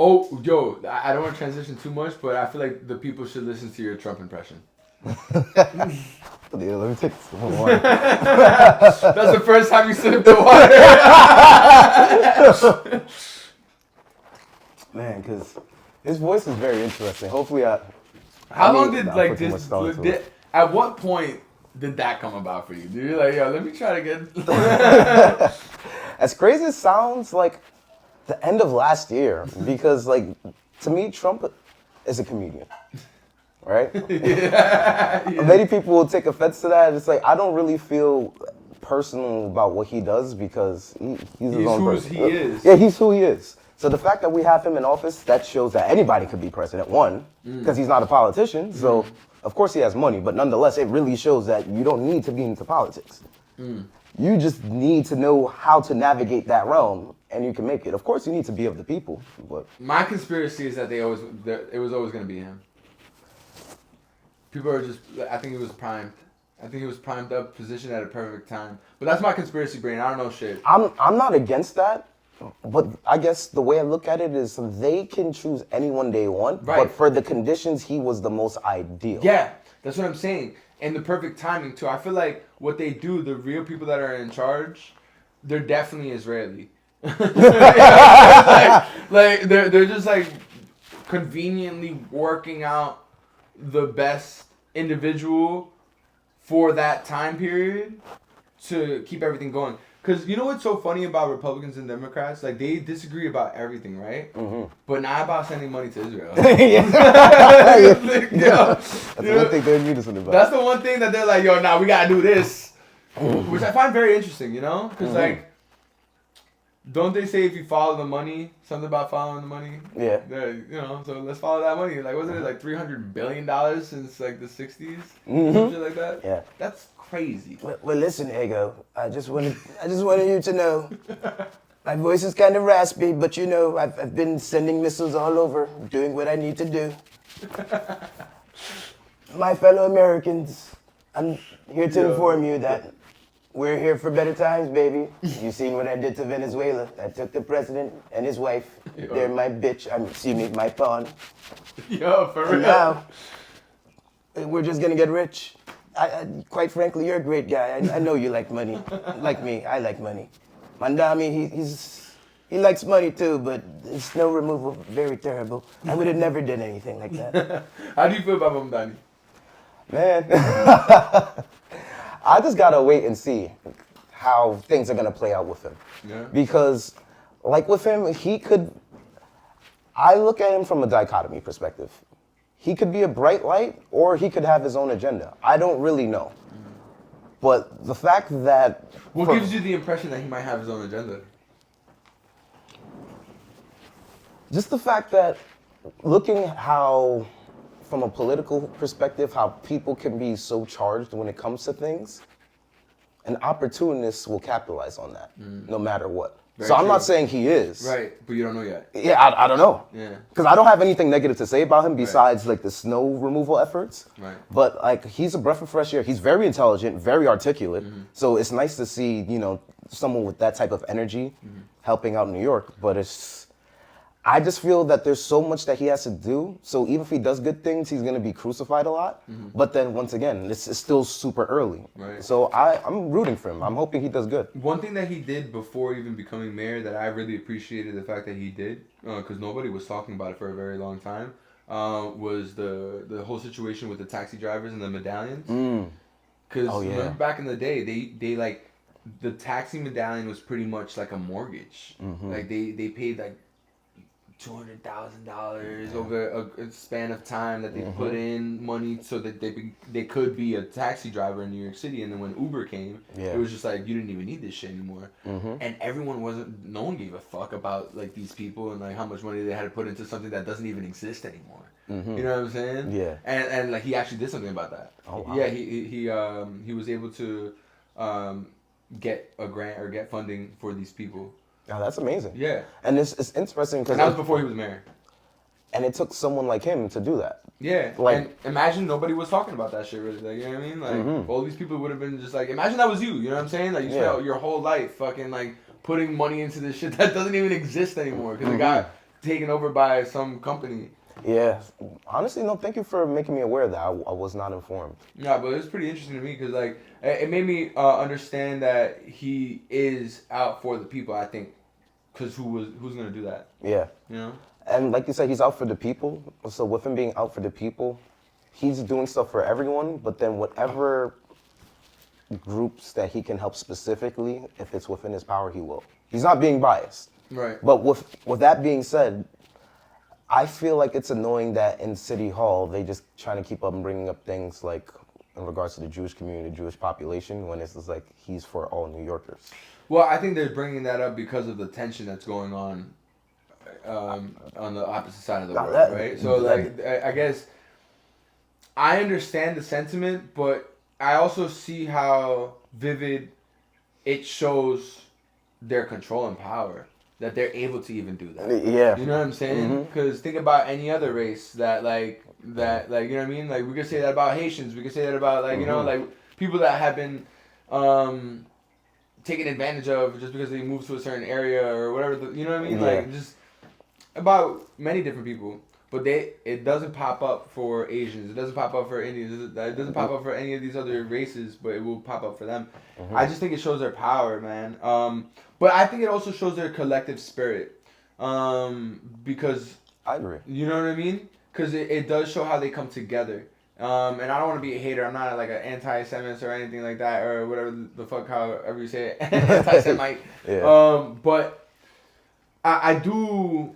Oh, yo, I don't want to transition too much, but I feel like the people should listen to your Trump impression. Yeah, let me take some water. That's the first time you sipped the water. Man, because his voice is very interesting. Hopefully, How long did I'll like put too much this? thought into it. At what point did that come about for you? Did you like, yo, let me try to get? As crazy as it sounds, like the end of last year, because like to me, Trump is a comedian, right? Yeah. Many people will take offense to that. It's like I don't really feel personal about what he does because he's his own person. He is. Yeah, he's who he is. So the fact that we have him in office, that shows that anybody could be president. One, because he's not a politician, so of course he has money, but nonetheless, it really shows that you don't need to be into politics. You just need to know how to navigate that realm, and you can make it. Of course, you need to be of the people, but My conspiracy is that it was always going to be him. People are just, I think he was primed. I think he was primed up, positioned at a perfect time. But that's my conspiracy brain. I don't know shit. I'm not against that. But I guess the way I look at it is they can choose anyone they want, Right. but for the conditions, he was the most ideal. Yeah, that's what I'm saying. And the perfect timing, too. I feel like what they do, the real people that are in charge, they're definitely Israeli. like they're just like conveniently working out the best individual for that time period to keep everything going. Because you know what's so funny about Republicans and Democrats? Like, they disagree about everything, right? But not about sending money to Israel. That's the one thing they're in unison about. That's the one thing that they're like, yo, nah, we gotta do this. Which I find very interesting, you know? Because, like, don't they say if you follow the money, something about following the money? Yeah. You know, so let's follow that money. Like, wasn't it like $300 billion since, like, the 60s? Mm-hmm. Some shit like that? Yeah. That's crazy. Well, listen, Ego. I just wanted you to know. My voice is kind of raspy, but you know, I've been sending missiles all over, doing what I need to do. My fellow Americans, I'm here to inform you that we're here for better times, baby. You seen what I did to Venezuela? I took the president and his wife. They're my bitch. My pawn. Yo, for real. And now, we're just gonna get rich. Quite frankly, you're a great guy. I know you like money. Like me, I like money. Mamdani, he likes money too, but his snow removal, very terrible. I would have never done anything like that. How do you feel about Mamdani? Man, I just gotta wait and see how things are gonna play out with him. Yeah. Because, like with him, I look at him from a dichotomy perspective. He could be a bright light, or he could have his own agenda. I don't really know. But the fact that... What gives you the impression that he might have his own agenda? Just the fact that looking how, from a political perspective, how people can be so charged when it comes to things, an opportunist will capitalize on that, no matter what. Very I'm true. not saying he is. Right, but you don't know yet. Yeah, I don't know. Yeah. Because I don't have anything negative to say about him besides like the snow removal efforts. Right. But like he's a breath of fresh air. He's very intelligent, very articulate. So it's nice to see, someone with that type of energy helping out New York. But I just feel that there's so much that he has to do. So even if he does good things, he's going to be crucified a lot. But then once again, it's still super early. Right. So I'm rooting for him. I'm hoping he does good. One thing that he did before even becoming mayor that I really appreciated the fact that he did, because nobody was talking about it for a very long time, was the whole situation with the taxi drivers and the medallions. Because remember back in the day, they like, the taxi medallion was pretty much like a mortgage. Like they paid like $200,000 over a span of time that they put in money so that they could be a taxi driver in New York City. And then when Uber came, it was just like, you didn't even need this shit anymore. And no one gave a fuck about like these people and like how much money they had to put into something that doesn't even exist anymore. You know what I'm saying? Yeah. And like he actually did something about that. Oh, wow. Yeah, he was able to get a grant or get funding for these people. Oh, that's amazing. Yeah. And it's interesting because... And that was before he was mayor. And it took someone like him to do that. Yeah. Like, and imagine nobody was talking about that shit, really. Like, you know what I mean? Like, all these people would have been just like, imagine that was you. You know what I'm saying? Like, you spent your whole life fucking, like, putting money into this shit that doesn't even exist anymore. Because taken over by some company. Yeah. Honestly, no, thank you for making me aware of that. I was not informed. Yeah, but it's pretty interesting to me because like it made me understand that he is out for the people. I think because who's gonna do that? Yeah. You know. And like you said, he's out for the people. So with him being out for the people, he's doing stuff for everyone. But then whatever groups that he can help specifically, if it's within his power, he will. He's not being biased. Right. But with that being said, I feel like it's annoying that in City Hall, they just trying to keep up and bringing up things like in regards to the Jewish community, the Jewish population, when it's just like he's for all New Yorkers. Well, I think they're bringing that up because of the tension that's going on the opposite side of the world, right? So, like, I guess I understand the sentiment, but I also see how vivid it shows their control and power. That they're able to even do that. Yeah. You know what I'm saying? Because think about any other race that you know what I mean? Like, we could say that about Haitians. We could say that about, like, you know, like, people that have been taken advantage of just because they moved to a certain area or whatever. You know what I mean? Yeah. Like, just about many different people. But it doesn't pop up for Asians. It doesn't pop up for Indians. It doesn't pop up for any of these other races, but it will pop up for them. I just think it shows their power, man. But I think it also shows their collective spirit. Because... I agree. You know what I mean? Because it does show how they come together. And I don't want to be a hater. I'm not like an anti-Semite or anything like that, or whatever the fuck, however you say it. Anti-Semite. Yeah. But I do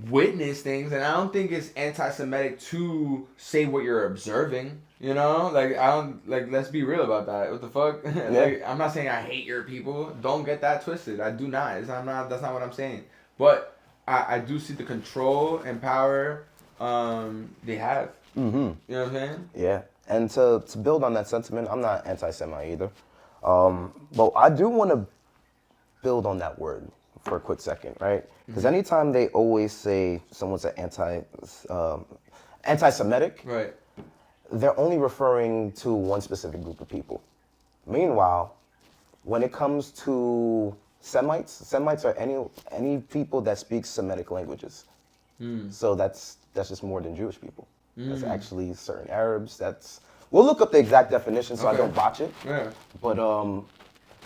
witness things, and I don't think it's anti-Semitic to say what you're observing. You know, like, I don't, like, let's be real about that. What the fuck? Like, I'm not saying I hate your people. Don't get that twisted. I do not. That's not what I'm saying. But I do see the control and power they have. You know what I'm saying? Yeah. And to build on that sentiment, I'm not anti-Semite either. But I do want to build on that word for a quick second, right? Because anytime they always say someone's an anti-Semitic, Right. they're only referring to one specific group of people. Meanwhile, when it comes to Semites are any people that speak Semitic languages. So that's just more than Jewish people. That's actually certain Arabs. We'll look up the exact definition so I don't botch it. Yeah. But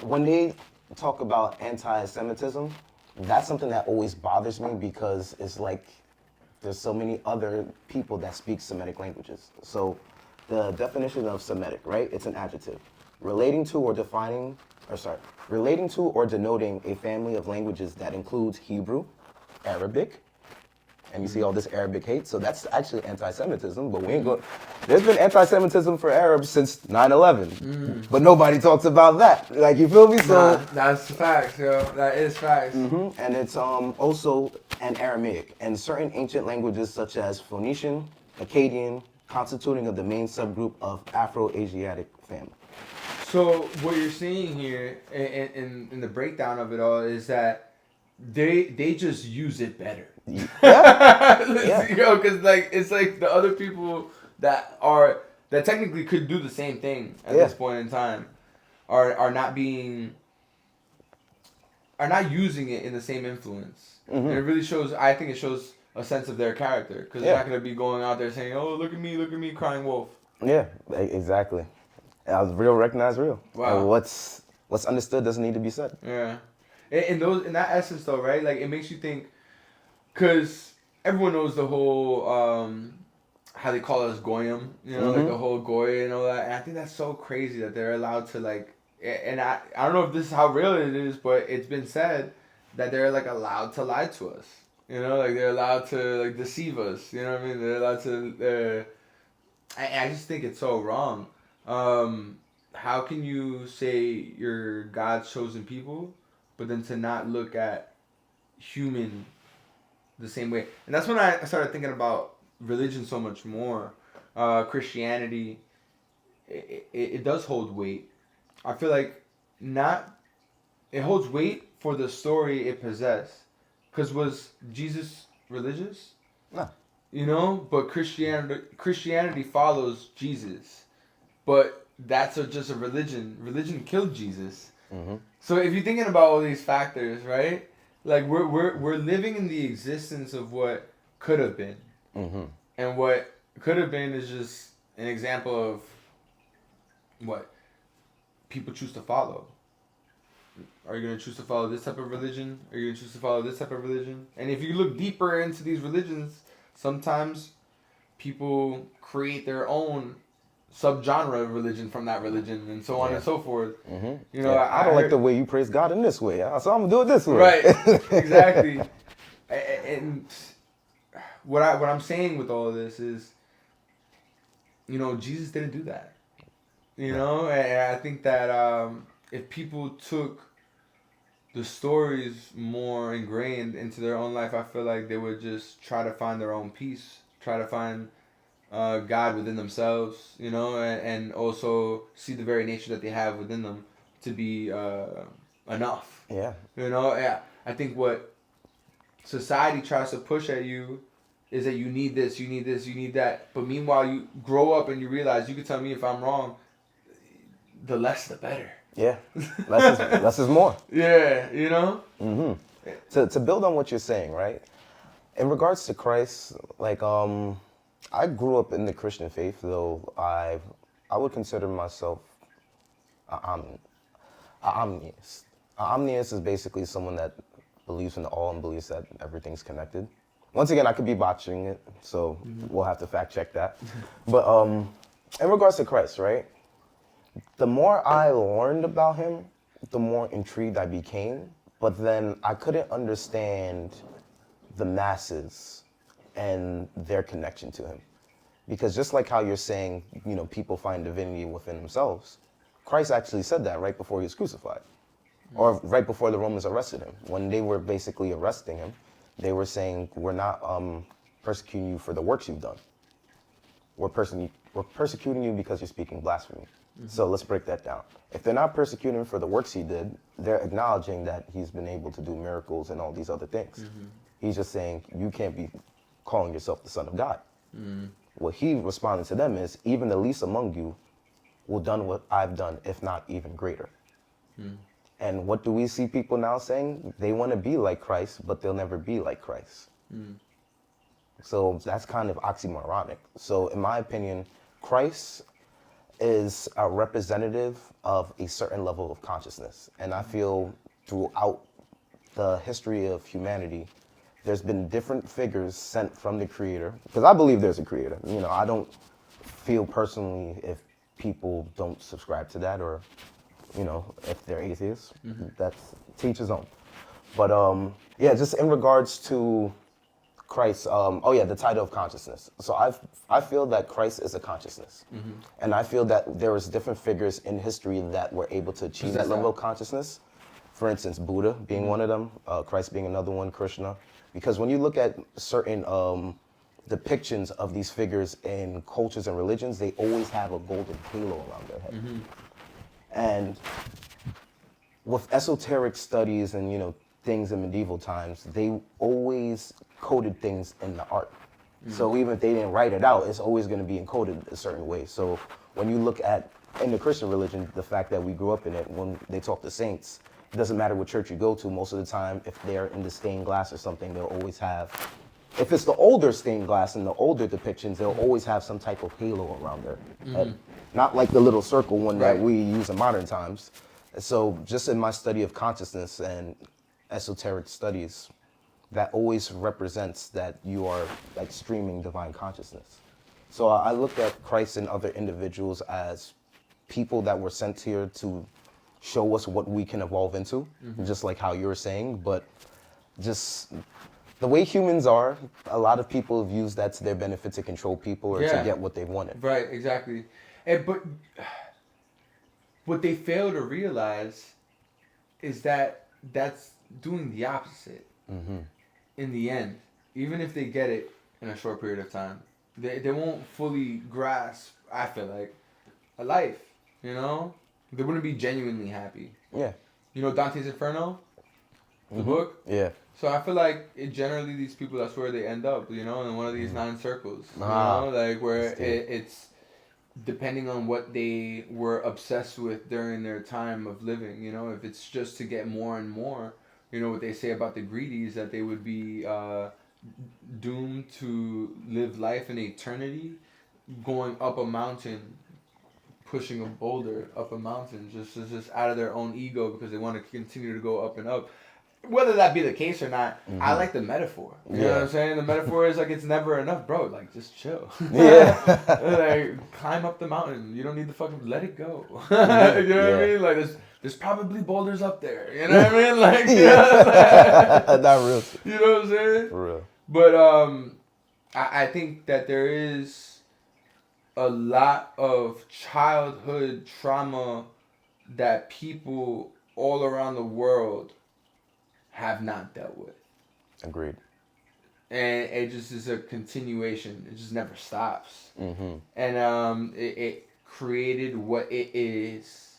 when they talk about anti-Semitism, that's something that always bothers me because it's like there's so many other people that speak Semitic languages. So the definition of Semitic, right? It's an adjective. Relating to or denoting a family of languages that includes Hebrew, Arabic, and you see all this Arabic hate, so that's actually anti-Semitism, but we ain't going... There's been anti-Semitism for Arabs since 9/11, but nobody talks about that. Like, you feel me? So that's facts, yo. That is facts. And it's also an Aramaic, and certain ancient languages such as Phoenician, Akkadian, constituting of the main subgroup of Afro-Asiatic family. So what you're seeing here in the breakdown of it all is that they just use it better. Yeah. Yo, because like it's like the other people that technically could do the same thing at this point in time are not using it in the same influence. And it really shows. I think it shows a sense of their character because they're not gonna be going out there saying, "Oh, look at me, crying wolf." Yeah, exactly. Real recognize real. Wow. And what's understood doesn't need to be said. Yeah. In that essence though, right? Like it makes you think, because everyone knows the whole how they call us goyim, you know, like the whole goy and all that. And I think that's so crazy that they're allowed to like, and I don't know if this is how real it is, but it's been said that they're like allowed to lie to us. You know, like they're allowed to like deceive us. You know what I mean? They're allowed to. I just think it's so wrong. How can you say you're God's chosen people, but then to not look at human the same way? And that's when I started thinking about religion so much more. Christianity, it does hold weight. I feel like it holds weight for the story it possessed. Because was Jesus religious? No. You know, but Christianity follows Jesus. But that's just a religion. Religion killed Jesus. So if you're thinking about all these factors, right? Like we're living in the existence of what could have been, and what could have been is just an example of what people choose to follow. Are you gonna choose to follow this type of religion? Are you gonna choose to follow this type of religion? And if you look deeper into these religions, sometimes people create their own subgenre of religion from that religion, and so on and so forth. You know, I don't like the way you praise God in this way, so I'm gonna do it this way. Right, exactly. And what I'm saying with all of this is, you know, Jesus didn't do that. You know, and I think that if people took the stories more ingrained into their own life, I feel like they would just try to find their own peace, try to find God within themselves, you know, and also see the very nature that they have within them to be enough. Yeah. You know, yeah. I think what society tries to push at you is that you need this, you need this, you need that. But meanwhile, you grow up and you realize you can tell me if I'm wrong. The less, the better. Yeah, less is more. Yeah, you know. To build on what you're saying, right? In regards to Christ, like I grew up in the Christian faith, though I would consider myself an omniist. An omniist is basically someone that believes in the all and believes that everything's connected. Once again, I could be botching it, so we'll have to fact check that. But in regards to Christ, right? The more I learned about him, the more intrigued I became. But then I couldn't understand the masses and their connection to him. Because just like how you're saying, you know, people find divinity within themselves, Christ actually said that right before he was crucified. Or right before the Romans arrested him. When they were basically arresting him, they were saying, we're not persecuting you for the works you've done. We're persecuting you because you're speaking blasphemy. So let's break that down. If they're not persecuting him for the works he did, they're acknowledging that he's been able to do miracles and all these other things. He's just saying, you can't be calling yourself the Son of God. What he responded to them is, even the least among you will done what I've done, if not even greater. And what do we see people now saying? They want to be like Christ, but they'll never be like Christ. So that's kind of oxymoronic. So in my opinion, Christ is a representative of a certain level of consciousness. And I feel throughout the history of humanity, there's been different figures sent from the creator, because I believe there's a creator. You know, I don't feel personally if people don't subscribe to that, or, you know, if they're atheists, that's teach his own. But yeah, just in regards to Christ, the title of consciousness. So I feel that Christ is a consciousness. And I feel that there was different figures in history that were able to achieve that level of consciousness. For instance, Buddha being one of them, Christ being another one, Krishna. Because when you look at certain depictions of these figures in cultures and religions, they always have a golden halo around their head. And with esoteric studies and, you know, things in medieval times, they always coded things in the art. So even if they didn't write it out, it's always going to be encoded a certain way. So when you look at, in the Christian religion, the fact that we grew up in it, when they talk to saints, it doesn't matter what church you go to, most of the time, if they're in the stained glass or something, they'll always have, if it's the older stained glass and the older depictions, they'll always have some type of halo around their head. Not like the little circle one that we use in modern times. So just in my study of consciousness and esoteric studies, that always represents that you are like streaming divine consciousness. So I look at Christ and other individuals as people that were sent here to show us what we can evolve into, just like how you were saying. But just the way humans are, a lot of people have used that to their benefit to control people or to get what they wanted. Right, exactly. But what they fail to realize is that that's doing the opposite. In the end, even if they get it in a short period of time, they won't fully grasp, I feel like, a life, you know? They wouldn't be genuinely happy. Yeah. You know Dante's Inferno? The book? Yeah. So I feel like generally these people, that's where they end up, you know, in one of these 9 circles. You know, like where it's depending on what they were obsessed with during their time of living, you know, if it's just to get more and more, what they say about the greedy is that they would be doomed to live life in eternity, going up a mountain, pushing a boulder up a mountain, just out of their own ego because they want to continue to go up and up. Whether that be the case or not, I like the metaphor. You know what I'm saying? The metaphor is like it's never enough, bro. Like just chill. Yeah. Like climb up the mountain. You don't need to fucking let it go. You know what I mean? Like there's probably boulders up there. You know what I mean? Like not real. You know what I'm saying? For real. But I think that there is a lot of childhood trauma that people all around the world have not dealt with. Agreed. And it just is a continuation. It just never stops. And it created what it is.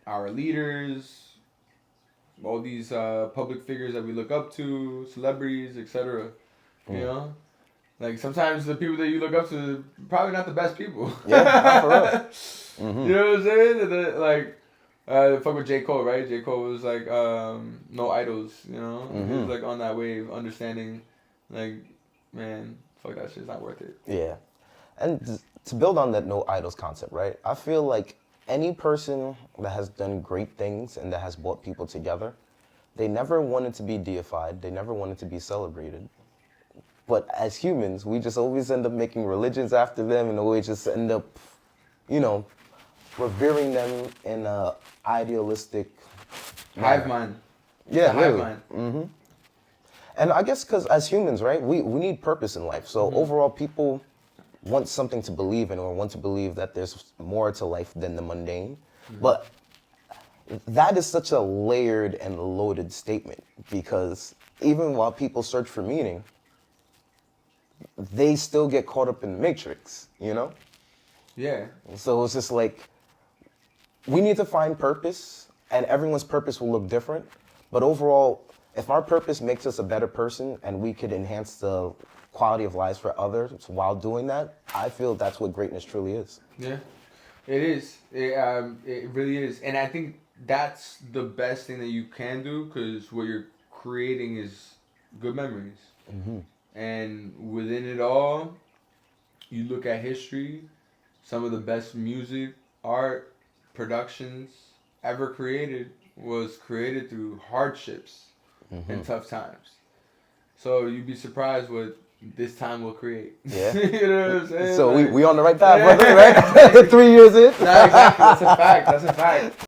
Our leaders, all these public figures that we look up to, celebrities, etc. You know? Like sometimes the people that you look up to probably not the best people. Yeah, for real. You know what I'm saying? Fuck with J. Cole, right? J. Cole was like, no idols, you know? He was like on that wave, understanding, like, man, fuck that shit's not worth it. Yeah. And to build on that no idols concept, right? I feel like any person that has done great things and that has brought people together, they never wanted to be deified. They never wanted to be celebrated. But as humans, we just always end up making religions after them and always just end up, revering them in a idealistic Hive mind. Yeah, hive really. mind. And I guess because as humans, right, we need purpose in life. So overall, people want something to believe in or want to believe that there's more to life than the mundane. But that is such a layered and loaded statement because even while people search for meaning, they still get caught up in the matrix, you know? Yeah. So it's just like, we need to find purpose, and everyone's purpose will look different. But overall, if our purpose makes us a better person and we could enhance the quality of lives for others while doing that, I feel that's what greatness truly is. Yeah, it is. It really is. And I think that's the best thing that you can do because what you're creating is good memories. And within it all, you look at history, some of the best music, art, productions ever created was created through hardships and tough times. So you'd be surprised what this time will create. Yeah. You know what I'm saying? So we on the right path, brother, right? 3 years in? Nah, exactly. That's a fact.